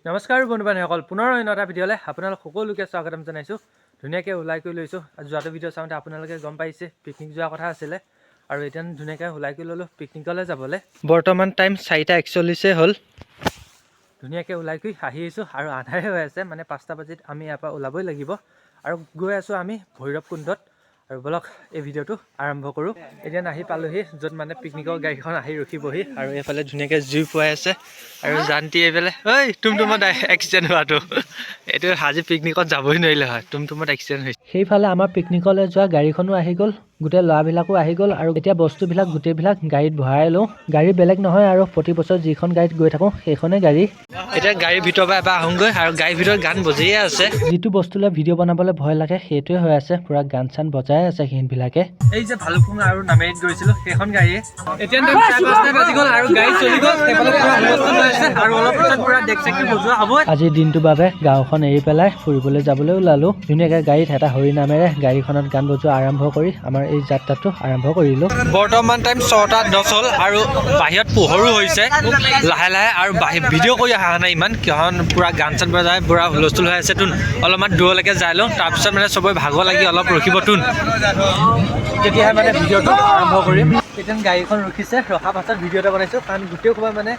নমস্কাৰ বন্ধু-বান্ধৱীসকল, পুনৰ অন্য এটা ভিডিঅ'লৈ আপোনালোক সকলোকে স্বাগতম জনাইছোঁ। ধুনীয়াকৈ ওলাই কৰি লৈছোঁ। যোৱাটো ভিডিঅ' চাওঁতে আপোনালোকে গম পাইছে পিকনিক যোৱাৰ কথা আছিলে, আৰু এতিয়া ধুনীয়াকৈ ওলাই কৰি ল'লোঁ পিকনিকলৈ যাবলৈ। বৰ্তমান টাইম 4:41 হ'ল। ধুনীয়াকৈ ওলাই কৰি আহি আহিছোঁ আৰু আন্ধাৰে হৈ আছে, মানে 5টা বজাত আমি ইয়াৰ পৰা ওলাবই লাগিব। আৰু গৈ আছোঁ আমি ভৈৰৱ কুণ্ডত। আৰু বলক এই ভিডিঅ'টো আৰম্ভ কৰোঁ। এতিয়া আহি পালোহি য'ত মানে পিকনিকৰ গাড়ীখন আহি ৰখিবহি, আৰু এইফালে ধুনীয়াকৈ জুই পুৱাই আছে। আৰু জানটি এইফালে ঐ তুমতুমত এক্সিডেণ্ট হোৱাটো, এইটো আজি পিকনিকত যাবই নোৱাৰিলে হয়, তুমতুমত এক্সিডেণ্ট হৈছে। সেইফালে আমাৰ পিকনিকলৈ যোৱা গাড়ীখনো আহি গ'ল, গোটেই ল'ৰাবিলাকো আহি গ'ল। আৰু এতিয়া বস্তুবিলাক গোটেইবিলাক গাড়ীত ভৰাই লওঁ। গাড়ী বেলেগ নহয় আৰু প্ৰতি বছৰ যিখন গাড়ীত গৈ থাকোঁ সেইখনেই গাড়ী। এতিয়া গাড়ীৰ ভিতৰৰ পৰা এবাৰ আহোঁগৈ, আৰু গাড়ীৰ ভিতৰত গান বজিয়ে আছে। যিটো বস্তুলৈ ভিডিঅ' বনাবলৈ ভয় লাগে সেইটোৱে হৈ আছে, পুৰা গান চান বজাই আছে সিহঁতবিলাকে। এই যে ভালুকপুং আৰু নামেৰিত গৈছিলোঁ সেইখন গাড়ীয়ে। এতিয়া 5:30 বাজি গ'ল আৰু গাড়ী চলি গ'ল। সেইফালে পুৰা হুলস্থুল হৈ আছে, আৰু অলপ পিছত পুৰা ডেক চেকটো বজোৱা হ'ব। আজিৰ দিনটোৰ বাবে গাঁওখন এৰি পেলাই ফুৰিবলৈ যাবলৈ ওলালোঁ। ধুনীয়াকৈ গাড়ীত এটা হৰি নামেৰে গাড়ীখনত গান বজোৱা আৰম্ভ কৰি আমাৰ এই যাত্ৰাটো আৰম্ভ কৰিলোঁ। বৰ্তমান টাইম 6:10 হ'ল, আৰু বাহিৰত পোহৰো হৈছে লাহে লাহে, আৰু ভিডিঅ' কৰি অহা নাই ইমান, কিয়নো পুৰা গান চান বজাই পুৰা হুলস্থুল হৈ আছে। তোন অলপমান দূৰলৈকে যাই লওঁ, তাৰপিছত মানে চবৰে ভাগৰ লাগি অলপ ৰখিব তোন, তেতিয়াহে মানে ভিডিঅ'টো আৰম্ভ কৰিম। এতিয়া গাড়ীখন ৰখিছে, ৰখা পাছত ভিডিঅ' এটা বনাইছোঁ, কাৰণ গোটেই সোপা মানে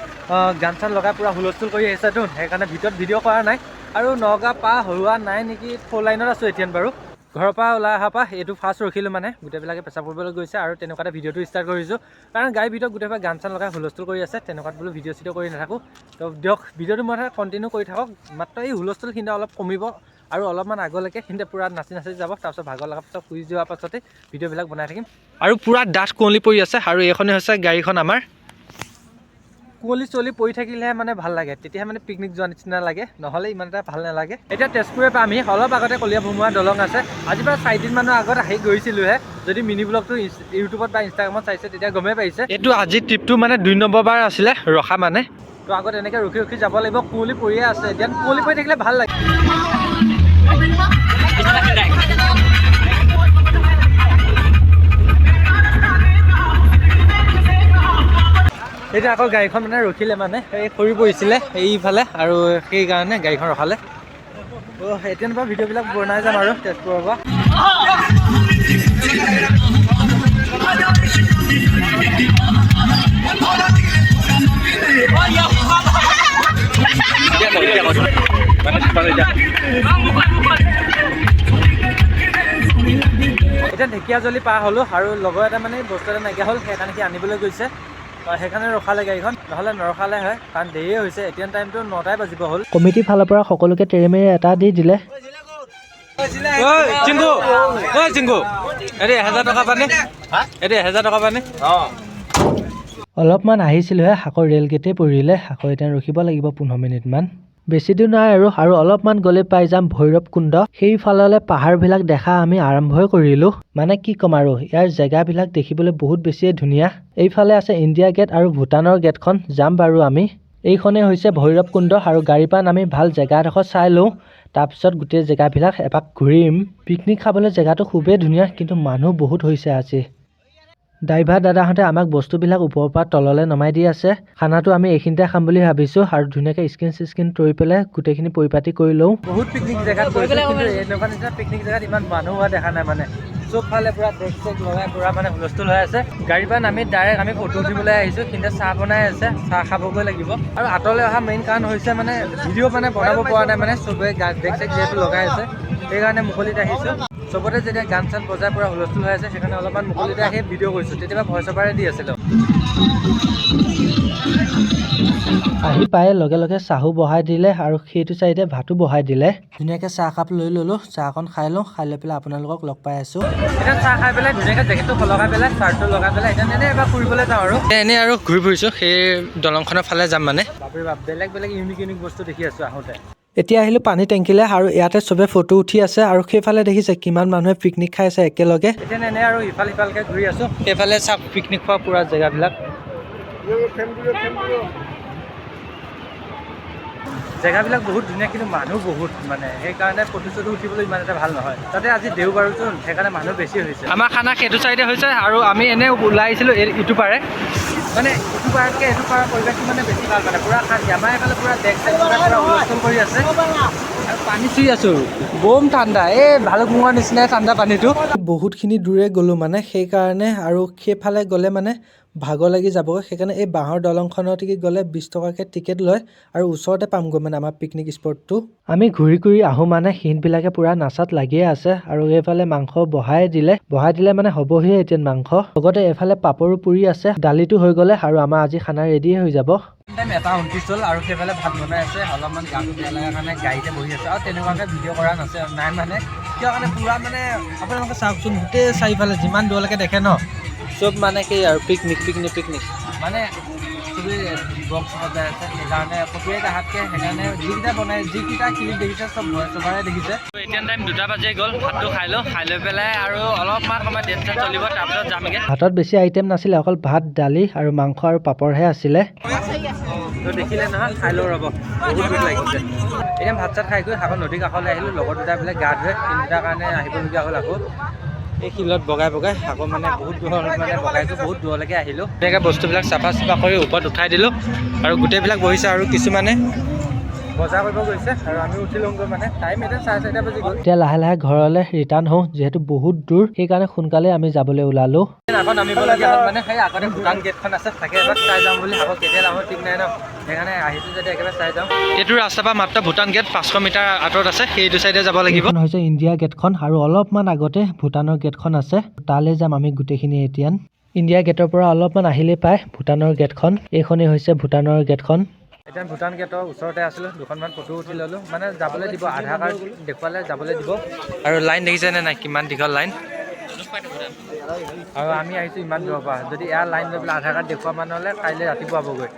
গান চান লগাই পুৰা হুলস্থুল কৰি আহিছে তোন, সেইকাৰণে ভিতৰত ভিডিঅ' কৰা নাই। আৰু নগাঁও পাৰ হোৱা নাই নেকি, 4 লাইনত আছোঁ এতিয়া বাৰু। ঘৰৰ পৰা ওলাই অহাৰ পৰা এইটো ফাৰ্ষ্ট ৰখিলোঁ, মানে গোটেইবিলাকে পেচাব কৰিবলৈ গৈছে, আৰু তেনেকুৱাতে ভিডিঅ'টো ষ্টাৰ্ট কৰিছোঁ। কাৰণ গাড়ীৰ ভিতৰত গোটেইবা গান চান লগাই হুলস্থুল কৰি আছে, তেনেকুৱাত বোলো ভিডিঅ' চিডিঅ' কৰি নাথাকোঁ। তো দিয়ক ভিডিঅ'টো মই কণ্টিনিউ কৰি থাকক, মাত্ৰ এই হুলস্থুল কিন্তু অলপ কমিব, আৰু অলপমান আগলৈকে কিন্তু পুৰা নাচি নাচি যাব। তাৰপিছত ভাগৰ লগাৰ পাছত শুই যোৱাৰ পাছতে ভিডিঅ'বিলাক বনাই থাকিম। আৰু পুৰা ডাঠ কুঁৱলী পৰি আছে, আৰু এইখনে হৈছে গাড়ীখন আমাৰ। কুঁৱলী চলি পৰি থাকিলেহে মানে ভাল লাগে, তেতিয়াহে মানে পিকনিক যোৱা নিচিনা লাগে, নহ'লে ইমান এটা ভাল নালাগে। এতিয়া তেজপুৰৰ পৰা আমি অলপ আগতে কলীয়া ভোমোৰা দলং আছে, আজিৰ পৰা 4 দিনমানৰ আগত আহি গৈছিলোঁহে। যদি মিনি ব্লগটো ইউটিউবত বা ইনষ্টাগ্ৰামত চাইছে তেতিয়া গমেই পাইছে। এইটো আজিৰ ট্ৰিপটো মানে 2 নম্বৰবাৰ আছিলে ৰখা মানে। তো আগত এনেকৈ ৰখি ৰখি যাব লাগিব, কুঁৱলী পৰিয়ে আছে। এতিয়া কুঁৱলী পৰি থাকিলে ভাল লাগে। এতিয়া আকৌ গাড়ীখন মানে ৰখিলে, মানে এই সৰি পৰিছিলে এইফালে, আৰু সেইকাৰণে গাড়ীখন ৰখালে। এতিয়া পৰা ভিডিঅ'বিলাক বনাই যাম আৰু তেজপুৰৰ পৰা। এতিয়া ঢেকীয়াজুলি পাৰ হ'লোঁ, আৰু লগৰ এটা মানে বস্তু এটা নাইকিয়া হ'ল, সেইকাৰণে সি আনিবলৈ গৈছে। সেইকাৰণে ৰখালে গাড়ীখন, নহ'লে নৰখালে হয়, কাৰণ দেৰিয়ে হৈছে। এতিয়া টাইমটো 9টাই বাজিব হ'ল। কমিটিৰ ফালৰ পৰা সকলোকে তেৰেমেৰে এটা দি দিলে। চিংকু, চিংকু, এনে 1000 টকা পানে, এনে 1000 টকা পানে। অলপমান আহিছিলোঁহে, আকৌ ৰেল গেটেই পৰিলে, আকৌ এতিয়া ৰখিব লাগিব 15 মিনিটমান। বেছি দূৰ নাই আৰু অলপমান গ'লে পাই যাম ভৈৰৱ কুণ্ড। সেইফাললৈ পাহাৰবিলাক দেখা আমি আৰম্ভই কৰিলোঁ। মানে কি ক'ম আৰু, ইয়াৰ জেগাবিলাক দেখিবলৈ বহুত বেছিয়ে ধুনীয়া। এইফালে আছে ইণ্ডিয়া গেট আৰু ভূটানৰ গেটখন, যাম বাৰু আমি। এইখনেই হৈছে ভৈৰৱ কুণ্ড, আৰু গাড়ীৰ পৰা নামি ভাল জেগা এডোখৰ চাই লওঁ, তাৰপিছত গোটেই জেগাবিলাক এপাক ঘূৰিম। পিকনিক খাবলৈ জেগাটো খুবেই ধুনীয়া, কিন্তু মানুহ বহুত হৈছে আজি। ড্ৰাইভাৰ দাদাহঁতে আমাক বস্তুবিলাক ওপৰৰ পৰা তললৈ নমাই দি আছে। খানাটো আমি এইখিনিতে খাম বুলি ভাবিছোঁ, আৰু ধুনীয়াকৈ স্কিন তৰি পেলাই গোটেইখিনি পৰিপাতি কৰি লওঁ। বহুত পিকনিক জেগাত গৈছোঁ, কিন্তু এনেকুৱা নিচিনা পিকনিক জেগাত ইমান মানুহ হোৱা দেখা নাই। মানে চবফালে পুৰা ডেক চেক লগাই পুৰা মানে হুলস্থুল হৈ আছে। গাড়ীৰ পৰা নামি ডাইৰেক্ট আমি ফটো উঠিবলৈ আহিছোঁ, কিন্তু চাহ বনাই আছে, চাহ খাবগৈ লাগিব। আৰু আঁতৰলৈ অহা মেইন কাৰণ হৈছে মানে ভিডিঅ' মানে বনাব পৰা নাই, মানে চবেই ডেক চেক যিহেতু লগাই আছে, সেইকাৰণে মুকলিত আহিছোঁ। চবতে যেতিয়া গান চান বজাই পুৰা হুলস্থুল হৈ আছে, সেইকাৰণে অলপমান মুকলিতে আহি ভিডিঅ' কৰিছোঁ। তেতিয়াবা ভইচ অভাৰে দি আছিলোঁ। আহি পাই লগে লগে চাহো বহাই দিলে, আৰু সেইটো চাইডে ভাতো বহাই দিলে। ধুনীয়াকৈ চাহ কাপ লৈ ল'লোঁ, চাহকণ খাই লওঁ, খাই লৈ পেলাই আপোনালোকক লগ পাই আছোঁ। এতিয়া চাহ খাই পেলাই ধুনীয়াকৈ জেকেটটো লগাই পেলাই চাৰ্টটো লগাই পেলাই এতিয়া এনেই এবাৰ ফুৰিবলৈ যাওঁ। আৰু এনেই আৰু ঘূৰি ফুৰিছোঁ, সেই দলংখনৰ ফালে যাম মানে। বাপৰে বাপ, বেলেগ বেলেগ ইউনিক বস্তু দেখি আছোঁ আহোঁতে। এতিয়া আহিলোঁ পানী টেংকিলৈ, আৰু ইয়াতে চবে ফটো উঠি আছে, আৰু সেইফালে দেখিছে কিমান মানুহে পিকনিক খাই আছে একেলগে। এতিয়া এনেই আৰু ইফাল সিফালকৈ ঘূৰি আছোঁ, সেইফালে চাওক পিকনিক খোৱা পুৰা জেগাবিলাক। জেগাবিলাক বহুত ধুনীয়া, কিন্তু মানুহ বহুত, মানে সেইকাৰণে ফটো চটো উঠিবলৈ ইমান এটা ভাল নহয়। তাতে আজি দেওবাৰটো, সেইকাৰণে মানুহ বেছি হৈছে। আমাৰ খানা সেইটো চাইডে হৈছে, আৰু আমি এনেই ওলাই আহিছিলোঁ ইটো পাৰে। মানে ইটো পাৰতকৈ এইটো পাৰৰ পৰিৱেশটো মানে বেছি ভাল মানে পুৰা শান্তি আমাৰ এইফালে পুৰা ডেক চেক পুৰা হুলস্থুল কৰি আছে আৰু পানী চুই আছোঁ বম ঠাণ্ডা এই ভালুকপুঙৰ নিচিনাই ঠাণ্ডা পানীটো বহুতখিনি দূৰে গ'লোঁ মানে সেইকাৰণে আৰু সেইফালে গ'লে মানে ভাগৰ লাগি যাবগৈ সেইকাৰণে এই বাঁহৰ দলংখনলৈকে গ'লে 20 টকাকৈ টিকেট লয় আৰু ওচৰতে পামগৈ মানে আমাৰ পিকনিক স্পটটো আমি ঘূৰি ঘূৰি আহোঁ মানে সিহঁতবিলাকে পুৰা নাচাত লাগিয়ে আছে আৰু এইফালে মাংস বহাই দিলে মানে হ'বহিয়ে এতিয়া মাংস লগতে এইফালে পাপৰো পুৰি আছে দালিটো হৈ গ'লে আৰু আমাৰ আজি খানা ৰেডিয়ে হৈ যাব টাইম 1:29 হ'ল আৰু সেইফালে ভাত বনাই আছে অলপমান গাটো বেয়া লগাৰ কাৰণে গাড়ীতে বহি আছে আৰু তেনেকুৱাকৈ ভিডিঅ' কৰা নাই মানে কিয় কাৰণে পুৰা মানে আপোনালোকে চাওকচোন গোটেই চাৰিফালে যিমান দূৰলৈকে দেখে ন চব মানে কি আৰু পিকনিক মানে চবেই বক্স বজাই আছে সেইকাৰণে ফটোৱে দেখাতকৈ সেইকাৰণে যিকেইটা ক্লিপ দেখিছে চব চবৰে দেখিছে এতিয়া টাইম 2টা বাজি গ'ল ভাতটো খাই লৈ পেলাই আৰু অলপমান সময় ডেন্স চলিব তাৰপিছত যামগৈ ভাতত বেছি আইটেম নাছিলে অকল ভাত দালি আৰু মাংস আৰু পাপৰহে আছিলে দেখিলে নহয় খাই লওঁ ৰ'ব বহুত ভোক লাগিছে এতিয়া ভাত চাত খাই গৈ আকৌ নদী কাষলৈ আহিলোঁ লগৰ দুটা বোলে গা ধুৱে তিনিটাৰ কাৰণে আহিবলগীয়া হ'ল আকৌ এই শিলত বগাই আকৌ মানে বহুত দূৰ মানে বগাইছোঁ বহুত দূৰলৈকে আহিলোঁ তেনেকৈ বস্তুবিলাক চাফা কৰি ওপৰত উঠাই দিলোঁ আৰু গোটেইবিলাক বহিছে আৰু কিছুমানে বজাৰ কৰিব গৈছে আৰু আমি উঠি লওঁগৈ মানে টাইম এতিয়া 4:30 বাজি গ'ল এতিয়া লাহে লাহে ঘৰলৈ ৰিটাৰ্ণ হওঁ যিহেতু বহুত দূৰ সেইকাৰণে সোনকালে আমি যাবলৈ ওলালোঁ আকৌ নামিবলগীয়া হ'ল মানে সেই আগতে ভূটান গেটখন আছে তাকে এবাৰ চাই যাওঁ বুলি আকৌ কেতিয়া আহোঁ ঠিক নাই ন সেইকাৰণে আহিছোঁ যদি একেবাৰে চাই যাওঁ এইটো ৰাস্তাৰ পৰা মাত্ৰ ভূটান গেট 500 মিটাৰ আঁতৰত আছে সেইটো চাইডে যাব লাগিব হৈছে ইণ্ডিয়া গেটখন আৰু অলপমান আগতে ভূটানৰ গেটখন আছে তালৈ যাম আমি গোটেইখিনি এতিয়া ইণ্ডিয়া গেটৰ পৰা অলপমান আহিলেই পায় ভূটানৰ গেটখন এইখনেই হৈছে ভূটানৰ গেটখন এতিয়া ভূটান গেটৰ ওচৰতে আছিলোঁ দুখনমান ফটো উঠি ল'লোঁ মানে যাবলৈ দিব আধাৰ কাৰ্ড দেখুৱালে যাবলৈ দিব আৰু লাইন দেখিছেনে নাই কিমান দীঘল লাইন আৰু আমি আহিছোঁ ইমান দূৰৰ পৰা যদি এয়া লাইন লৈ পেলাই আধাৰ কাৰ্ড দেখুওৱা মানুহলৈ কাইলৈ ৰাতিপুৱা হ'বগৈ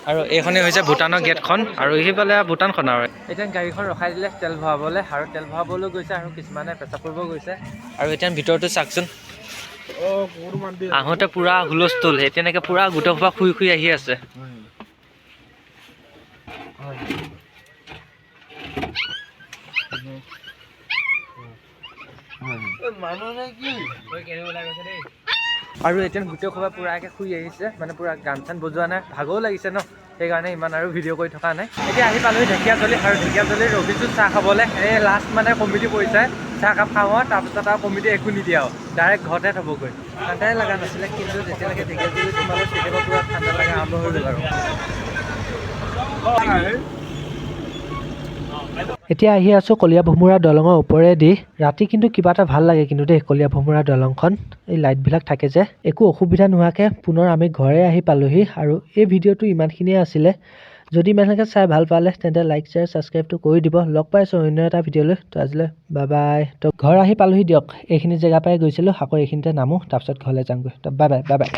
আৰু এইখনেই হৈছে ভূটানৰ গেটখন আৰু সেইফালে ভূটানখন আৰু এতিয়া গাড়ীখন ৰখাই দিলে তেল ভৰাবলৈ আৰু তেল ভৰাবলৈ গৈছে আৰু কিছুমানে পেচাব কৰিব গৈছে আৰু এতিয়া ভিতৰটো চাওকচোন আহোঁতে পুৰা হুলস্থুল তেনেকৈ পুৰা গোটেই সোপা শুই আহি আছে আৰু এতিয়া গোটেই সোপা পুৰাকৈ শুই আহিছে মানে পুৰা গান চান বজোৱা নাই ভাগৰো লাগিছে ন সেইকাৰণে ইমান আৰু ভিডিঅ' কৰি থকা নাই এতিয়া আহি পালোঁ ঢেকীয়াজুলি আৰু ঢেকীয়াজুলিত ৰখিছোঁ চাহ খাবলৈ এই লাষ্ট মানে কমিটি পৰিছে চাহ কাপ খাওঁ তাৰপিছত আৰু কমিটি একো নিদিয়ে আৰু ডাইৰেক্ট ঘৰতে থ'বগৈ ঠাণ্ডাই লগা নাছিলে কিন্তু যেতিয়ালৈকে ঢেকীয়াজুলিত সোমালোঁ তেতিয়াৰ পুৰা ঠাণ্ডা লগা আৰম্ভ হৈ গ'ল আৰু এতিয়া আহি আছোঁ কলীয়া ভোমোৰা দলঙৰ ওপৰেদি ৰাতি কিন্তু কিবা এটা ভাল লাগে কিন্তু দেই কলীয়া ভোমোৰা দলংখন এই লাইটবিলাক থাকে যে একো অসুবিধা নোহোৱাকৈ পুনৰ আমি ঘৰে আহি পালোহি আৰু এই ভিডিঅ'টো ইমানখিনিয়ে আছিলে যদি ইমানলৈকে চাই ভাল পালে তেন্তে লাইক শ্বেয়াৰ ছাবস্ক্ৰাইবটো কৰি দিব লগ পাইছোঁ অন্য এটা ভিডিঅ'লৈ তো আজিলৈ বাই তো ঘৰ আহি পালোহি দিয়ক এইখিনি জেগা পাই গৈছিলোঁ আকৌ এইখিনিতে নামো তাৰপিছত ঘৰলৈ যামগৈ তো বাই বাই